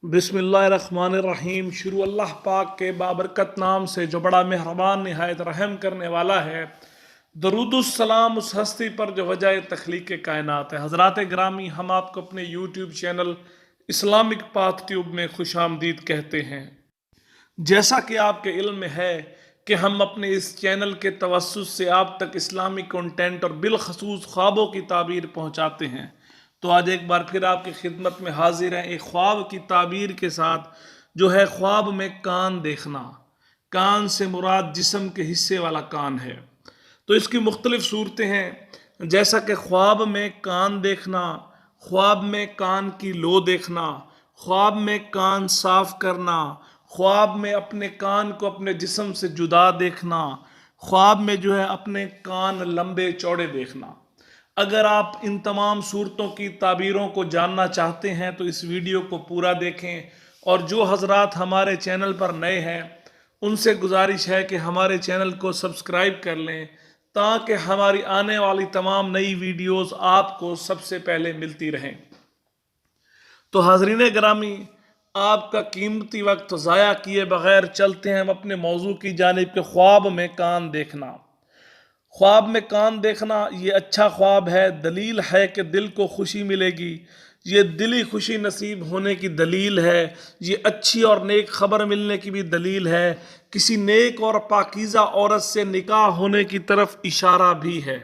बिस्मिल्लाहिर्रहमानिर्रहीम। शुरू अल्लाह पाक के बाबरकत नाम से जो बड़ा मेहरबान निहायत रहम करने वाला है। दरूदुस्सलाम उस हस्ती पर जो वजह तख्लीक कायनात है। हज़रात ग्रामी, हम आपको अपने YouTube channel Islamic path tube में खुश आमदीद कहते हैं। जैसा कि आपके इल्म में है कि हम अपने इस चैनल के तवस्सुस से आप तक इस्लामिक कंटेंट और बिलखसूस ख्वाबों की ताबीर पहुंचाते हैं, तो आज एक बार फिर आपकी खिदमत में हाजिर हैं एक ख्वाब की ताबीर के साथ, जो है ख्वाब में कान देखना। कान से मुराद जिस्म के हिस्से वाला कान है। तो इसकी मुख्तलिफ सूरतें हैं, जैसा कि ख्वाब में कान देखना, ख्वाब में कान की लो देखना, ख्वाब में कान साफ करना, ख्वाब में अपने कान को अपने जिस्म से जुदा देखना, ख्वाब में जो है अपने कान लंबे चौड़े देखना। अगर आप इन तमाम सूरतों की ताबीरों को जानना चाहते हैं तो इस वीडियो को पूरा देखें। और जो हजरात हमारे चैनल पर नए हैं उनसे गुजारिश है कि हमारे चैनल को सब्सक्राइब कर लें, ताकि हमारी आने वाली तमाम नई वीडियोस आपको सबसे पहले मिलती रहें। तो हाज़रीन ग्रामी, आपका कीमती वक्त ज़ाया किए बगैर चलते हैं हम अपने मौजू की जानिब के ख्वाब में कान देखना। ख्वाब में कान देखना ये अच्छा ख्वाब है, दलील है कि दिल को खुशी मिलेगी। ये दिली खुशी नसीब होने की दलील है। ये अच्छी और नेक खबर मिलने की भी दलील है। किसी नेक और पाकीज़ा औरत से निकाह होने की तरफ इशारा भी है।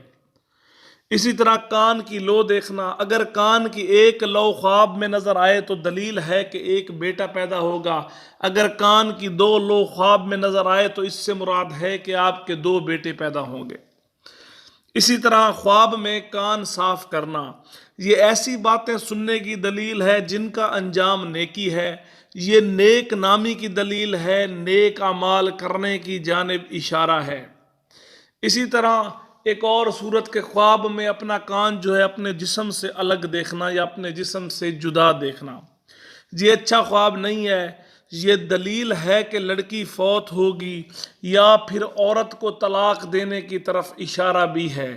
इसी तरह कान की लो देखना, अगर कान की एक लो ख्वाब में नजर आए तो दलील है कि एक बेटा पैदा होगा। अगर कान की दो लो ख्वाब में नजर आए तो इससे मुराद है कि आपके दो बेटे पैदा होंगे। इसी तरह ख्वाब में कान साफ करना, ये ऐसी बातें सुनने की दलील है जिनका अंजाम नेकी है। ये नेक नामी की दलील है, नेक अमाल करने की जानिब इशारा है। इसी तरह एक और सूरत के ख्वाब में अपना कान जो है अपने जिस्म से अलग देखना या अपने जिस्म से जुदा देखना, ये अच्छा ख्वाब नहीं है। ये दलील है कि लड़की फौत होगी या फिर औरत को तलाक देने की तरफ इशारा भी है।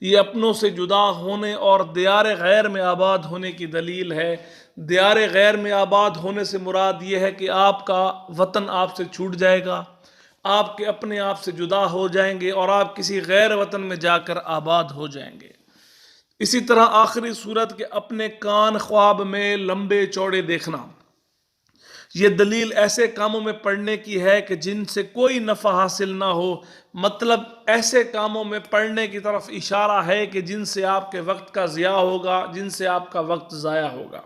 ये अपनों से जुदा होने और दियार गैर में आबाद होने की दलील है। दियार गैर में आबाद होने से मुराद ये है कि आपका वतन आपसे छूट जाएगा, आपके अपने आप से जुदा हो जाएंगे और आप किसी गैर वतन में जाकर आबाद हो जाएंगे। इसी तरह आखिरी सूरत के अपने कान ख्वाब में लंबे चौड़े देखना, ये दलील ऐसे कामों में पढ़ने की है कि जिनसे कोई नफ़ा हासिल ना हो। मतलब ऐसे कामों में पढ़ने की तरफ इशारा है कि जिनसे आपके वक्त का ज़िया होगा, जिनसे आपका वक्त ज़ाया होगा।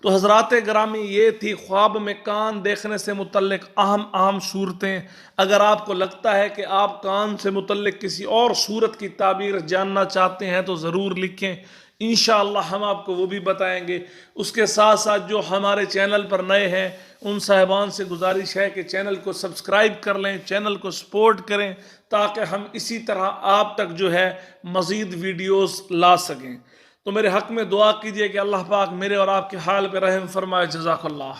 तो हज़रात ग्रामी, ये थी ख्वाब में कान देखने से मुतल्लिक अहम सूरतें। अगर आपको लगता है कि आप कान से मुतल्लिक किसी और सूरत की ताबीर जानना चाहते हैं तो ज़रूर लिखें, इंशाअल्लाह हम आपको वो भी बताएंगे। उसके साथ साथ जो हमारे चैनल पर नए हैं उन साहिबान से गुजारिश है कि चैनल को सब्सक्राइब कर लें, चैनल को सपोर्ट करें, ताकि हम इसी तरह आप तक जो है मज़ीद वीडियोस ला सकें। तो मेरे हक में दुआ कीजिए कि अल्लाह पाक मेरे और आपके हाल पे रहम फरमाए। जज़ाकल्लाह।